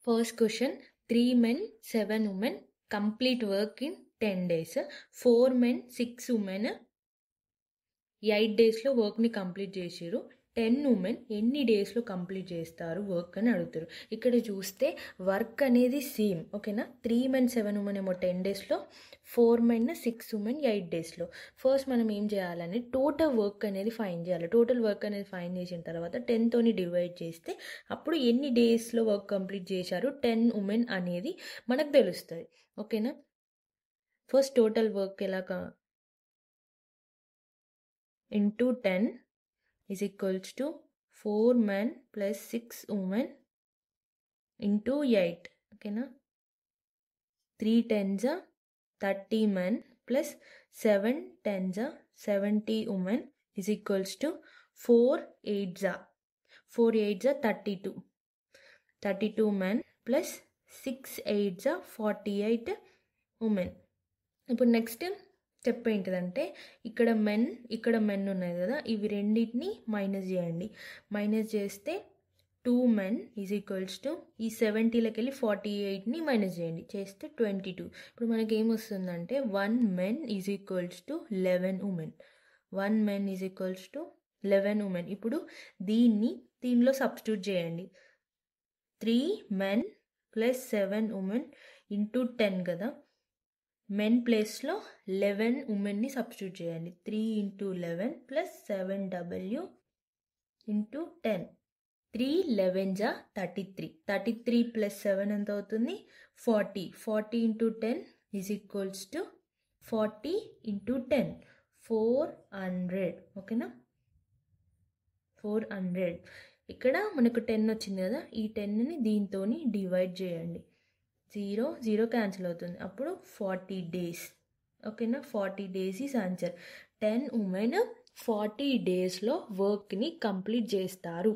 First question 3 men 7 women complete work in 10 days. 4 men 6 women 8 డేస్లో వర్క్ని complete చేసారు. 10 women ఎన్ని డేస్లో కంప్లీట్ చేస్తారు వర్క్ అని అడుగుతారు. ఇక్కడ చూస్తే వర్క్ అనేది సేమ్, ఓకేనా. 3 men 7 women ఏమో 10 డేస్లో, 4 men 6 women 8 డేస్లో. ఫస్ట్ మనం ఏం చేయాలని టోటల్ వర్క్ అనేది ఫైండ్ చేయాలి. టోటల్ వర్క్ అనేది ఫైండ్ చేసిన తర్వాత 10తోని డివైడ్ చేస్తే అప్పుడు ఎన్ని డేస్లో వర్క్ కంప్లీట్ చేశారు 10 women అనేది మనకు తెలుస్తుంది, ఓకేనా. ఫస్ట్ టోటల్ వర్క్ ఎలాగా into 10 is equals to 4 men plus 6 women into 8, ఓకేనా. 3 tens are 30 men plus 7 tens are 70 women is equals to 4 8s are 32 men plus 6 8s are 48 women. ఇప్పుడు next step ఏంటిదంటే ఇక్కడ men ఉన్నాయి కదా, ఇవి రెండింటిని minus చేయండి. మైనస్ చేస్తే 2 men ఈజ్ ఈక్వల్స్ టు ఈ 70లోకి వెళ్ళి 48ని మైనస్ చేయండి, చేస్తే 22. ఇప్పుడు మనకి ఏమొస్తుందంటే 1 men is equals to 11 women. 1 men is equals to 11 women. ఇప్పుడు దీనిలో సబ్స్టిట్యూట్ చేయండి. 3 men ప్లస్ 7 women ఇంటూ 10 కదా, మెన్ ప్లేస్లో 11 ఉమెన్ని సబ్స్టిట్యూట్ చేయండి. 3 into 11 plus 7W into 10. 3 11s are 33. 33 plus 7 ఎంత అవుతుంది 40. 40 into 10 is equals to 40 into 10 400, ఓకేనా. 400. ఇక్కడ మనకు 10 వచ్చింది కదా, ఈ 10ని దీంతో డివైడ్ చేయండి. 0 క్యాన్సిల్ అవుతుంది, అప్పుడు 40 days, ఓకేనా. 40 days ఈజ్ ఆన్సర్. 10 women 40 డేస్లో వర్క్ని కంప్లీట్ చేస్తారు.